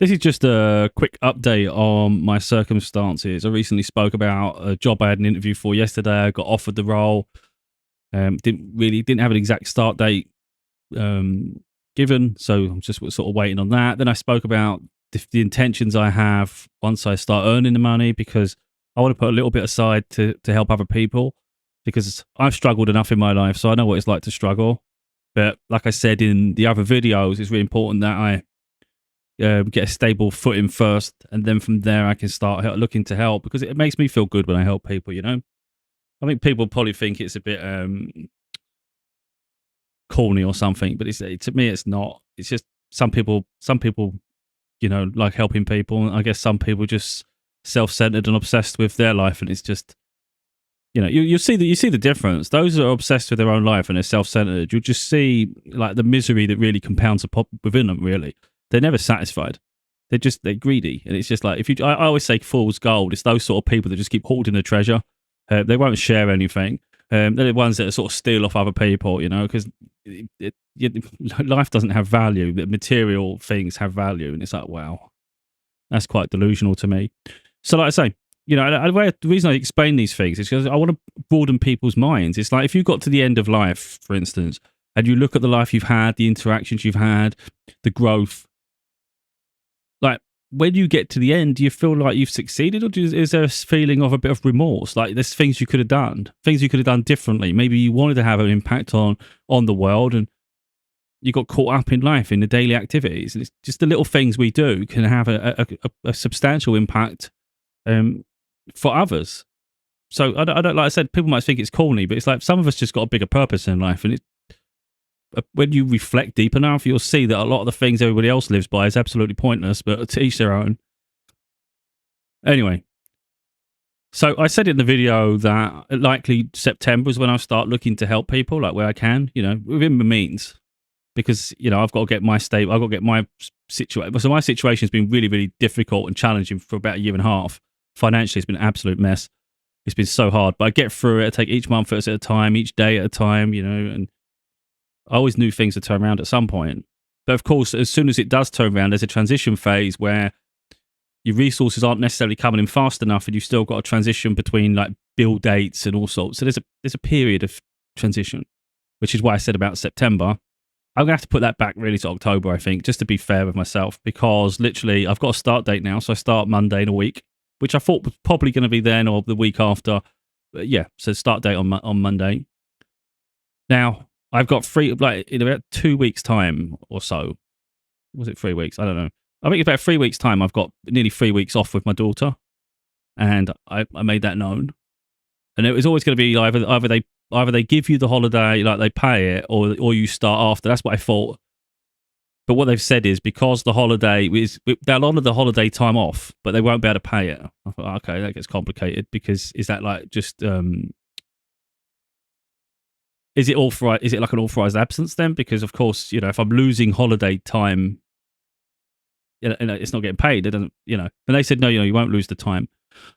This is just a quick update on my circumstances. I recently spoke about a job I had an interview for yesterday. I got offered the role. Didn't have an exact start date given, so I'm just sort of waiting on that. Then I spoke about the intentions I have once I start earning the money, because I want to put a little bit aside to help other people, because I've struggled enough in my life, so I know what it's like to struggle. But like I said in the other videos, it's really important that I get a stable footing first, and then from there I can start looking to help, because it makes me feel good when I help people. I think people probably think it's a bit corny or something, but to me it's not. It's just some people like helping people, and I guess some people just self-centered and obsessed with their life, and it's just you see the difference. Those that are obsessed with their own life and they're self-centered, you'll just see like the misery that really compounds within them. Really, they're never satisfied. They're greedy, and it's just like, I always say fool's gold. It's those sort of people that just keep hoarding the treasure. They won't share anything. They're the ones that sort of steal off other people, because life doesn't have value. The material things have value, and it's like, wow, that's quite delusional to me. So, like I say, the reason I explain these things is because I want to broaden people's minds. It's like, if you got to the end of life, for instance, and you look at the life you've had, the interactions you've had, the growth, like, when you get to the end, do you feel like you've succeeded, or is there a feeling of a bit of remorse? Like, there's things you could have done, things you could have done differently. Maybe you wanted to have an impact on the world, and you got caught up in life, in the daily activities. And it's just the little things we do can have a substantial impact for others. So I don't, like I said, people might think it's corny, but it's like, some of us just got a bigger purpose in life, and when you reflect deep enough, you'll see that a lot of the things everybody else lives by is absolutely pointless, but to each their own. Anyway, so I said in the video that likely September is when I start looking to help people, like where I can, within my means, because I've got to get my situation. So my situation has been really, really difficult and challenging for about a year and a half. Financially, it's been an absolute mess. It's been so hard, but I get through it. I take each month at a time, each day at a time, and I always knew things would turn around at some point. But of course, as soon as it does turn around, there's a transition phase where your resources aren't necessarily coming in fast enough, and you've still got to transition between like bill dates and all sorts. So there's a period of transition, which is why I said about September. I'm gonna have to put that back really to October, I think, just to be fair with myself, because literally I've got a start date now, so I start Monday in a week, which I thought was probably going to be then or the week after. But yeah, so start date on Monday. Now, I've got in about 2 weeks' time or so. Was it 3 weeks? I don't know. I think about 3 weeks' time, I've got nearly 3 weeks off with my daughter, and I made that known. And it was always going to be either they give you the holiday, like they pay it, or you start after. That's what I thought. But what they've said is, because the holiday they'll honour the holiday time off, but they won't be able to pay it. I thought, okay, that gets complicated, because is that like just is it authorized? Is it like an authorized absence then? Because of course, if I'm losing holiday time, it's not getting paid. It doesn't, And they said no, you won't lose the time.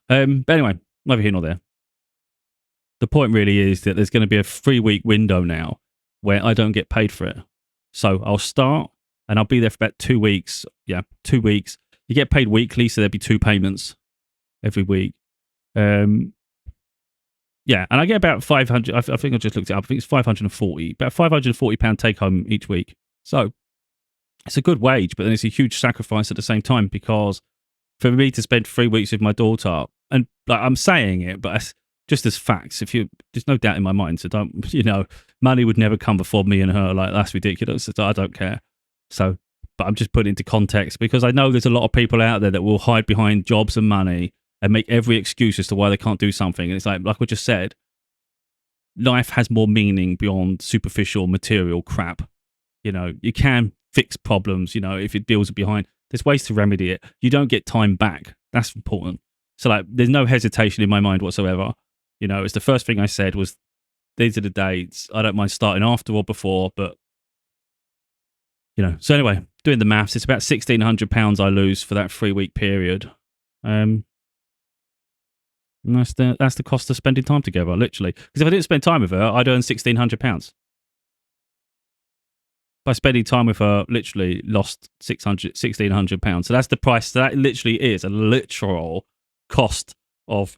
But anyway, neither here nor there. The point really is that there's going to be a 3-week window now where I don't get paid for it. So I'll start, and I'll be there for about 2 weeks. Yeah, 2 weeks. You get paid weekly, so there'll be 2 payments every week. Yeah, and I get about 500. I think I just looked it up. I think it's 540. About £540 take home each week. So it's a good wage, but then it's a huge sacrifice at the same time, because for me to spend 3 weeks with my daughter, and like, I'm saying it, but just as facts, there's no doubt in my mind. So don't, money would never come before me and her. Like, that's ridiculous. So I don't care. So, but I'm just putting it into context, because I know there's a lot of people out there that will hide behind jobs and money and make every excuse as to why they can't do something. And it's like I just said, life has more meaning beyond superficial material crap. You can fix problems, if it bills are behind. There's ways to remedy it. You don't get time back. That's important. So like, there's no hesitation in my mind whatsoever. It's the first thing I said was, these are the dates. I don't mind starting after or before, but So anyway, doing the maths, it's about £1,600 I lose for that 3-week period. And that's the cost of spending time together, literally. Because if I didn't spend time with her, I'd earn £1,600. by spending time with her, literally lost £1,600. So that's the price. So that literally is a literal cost of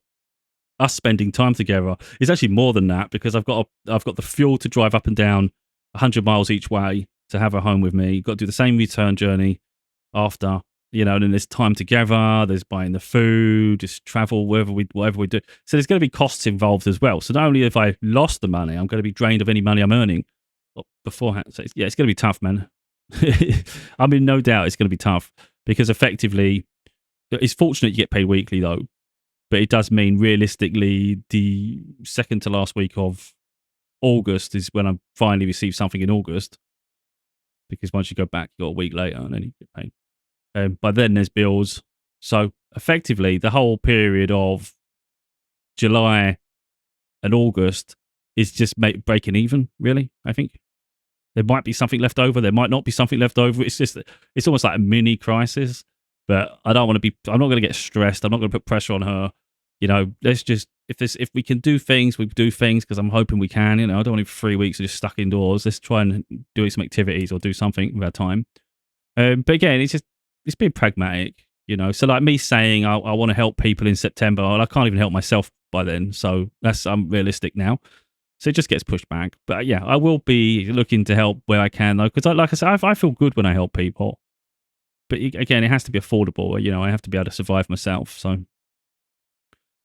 us spending time together. It's actually more than that because I've got the fuel to drive up and down 100 miles each way to have her home with me. Got to do the same return journey after, and then there's time together, there's buying the food, just travel, whatever we do. So there's going to be costs involved as well. So not only have I lost the money, I'm going to be drained of any money I'm earning beforehand. So it's going to be tough, man. I mean, no doubt it's going to be tough because effectively, it's fortunate you get paid weekly though, but it does mean realistically the second to last week of August is when I finally receive something in August, because once you go back, you got a week later and then you get paid. By then there's bills. So effectively the whole period of July and August is just breaking even, really, I think. There might be something left over. There might not be something left over. It's almost like a mini crisis, but I'm not going to get stressed. I'm not going to put pressure on her. Let's just, if we can do things, we do things because I'm hoping we can. I don't want 3 weeks of just stuck indoors. Let's try and do some activities or do something with our time. But again, it's being pragmatic, So like me saying I want to help people in September, well, I can't even help myself by then. So that's unrealistic now. So it just gets pushed back. But yeah, I will be looking to help where I can though, because like I said, I feel good when I help people. But again, it has to be affordable. I have to be able to survive myself. So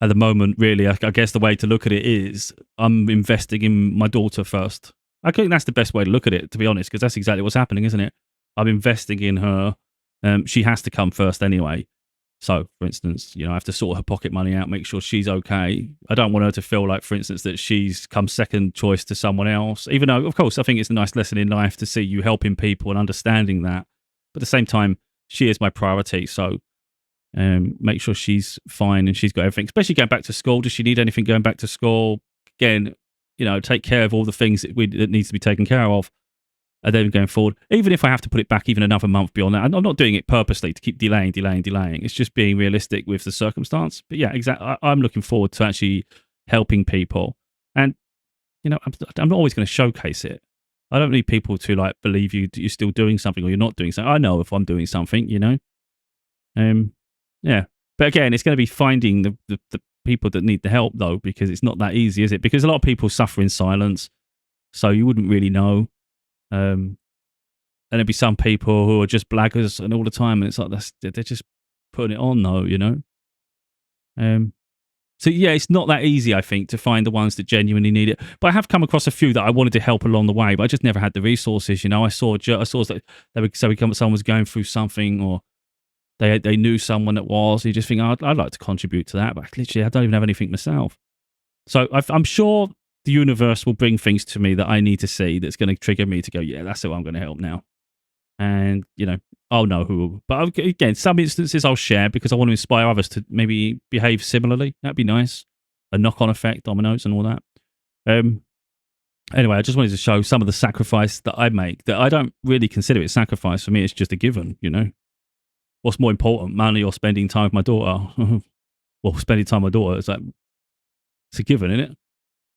at the moment, really, I guess the way to look at it is I'm investing in my daughter first. I think that's the best way to look at it, to be honest, because that's exactly what's happening, isn't it? I'm investing in her. She has to come first anyway. So, for instance, I have to sort her pocket money out, make sure she's okay. I don't want her to feel like, for instance, that she's come second choice to someone else, even though, of course, I think it's a nice lesson in life to see you helping people and understanding that. But at the same time, she is my priority. So make sure she's fine and she's got everything, especially going back to school. Does she need anything going back to school? Again, take care of all the things that needs to be taken care of. And then going forward, even if I have to put it back even another month beyond that, I'm not doing it purposely to keep delaying. It's just being realistic with the circumstance. But yeah, exactly. I'm looking forward to actually helping people. And, I'm not always going to showcase it. I don't need people to believe you're still doing something or you're not doing something. I know if I'm doing something, Yeah. But again, it's going to be finding the people that need the help though, because it's not that easy, is it? Because a lot of people suffer in silence. So you wouldn't really know. And there'd be some people who are just blaggers and all the time, and it's like they're just putting it on though, So yeah, it's not that easy, I think, to find the ones that genuinely need it. But I have come across a few that I wanted to help along the way, but I just never had the resources. I saw that someone was going through something, or they knew someone that was. You just think, I'd like to contribute to that, but literally, I don't even have anything myself. So I'm sure the universe will bring things to me that I need to see that's going to trigger me to go, yeah, that's who I'm going to help now. And, I'll know who. But again, some instances I'll share because I want to inspire others to maybe behave similarly. That'd be nice. A knock-on effect, dominoes and all that. Anyway, I just wanted to show some of the sacrifice that I make that I don't really consider it sacrifice. For me, it's just a given, What's more important, money or spending time with my daughter? Well, spending time with my daughter, it's a given, isn't it?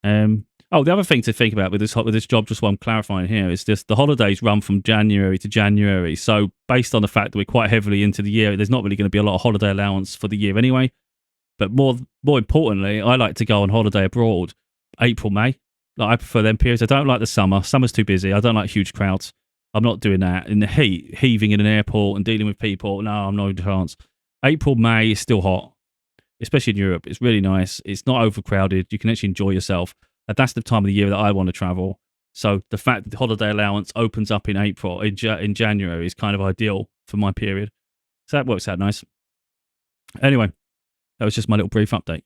The other thing to think about with this job, just what I'm clarifying here, is just the holidays run from January to January. So based on the fact that we're quite heavily into the year, there's not really going to be a lot of holiday allowance for the year anyway. But more importantly, I like to go on holiday abroad, April, May. I prefer them periods. I don't like the summer. Summer's too busy. I don't like huge crowds. I'm not doing that. In the heat, heaving in an airport and dealing with people, no, I'm no chance. April, May is still hot. Especially in Europe, it's really nice. It's not overcrowded. You can actually enjoy yourself. And that's the time of the year that I want to travel. So the fact that the holiday allowance opens up in April, in January, is kind of ideal for my period. So that works out nice. Anyway, that was just my little brief update.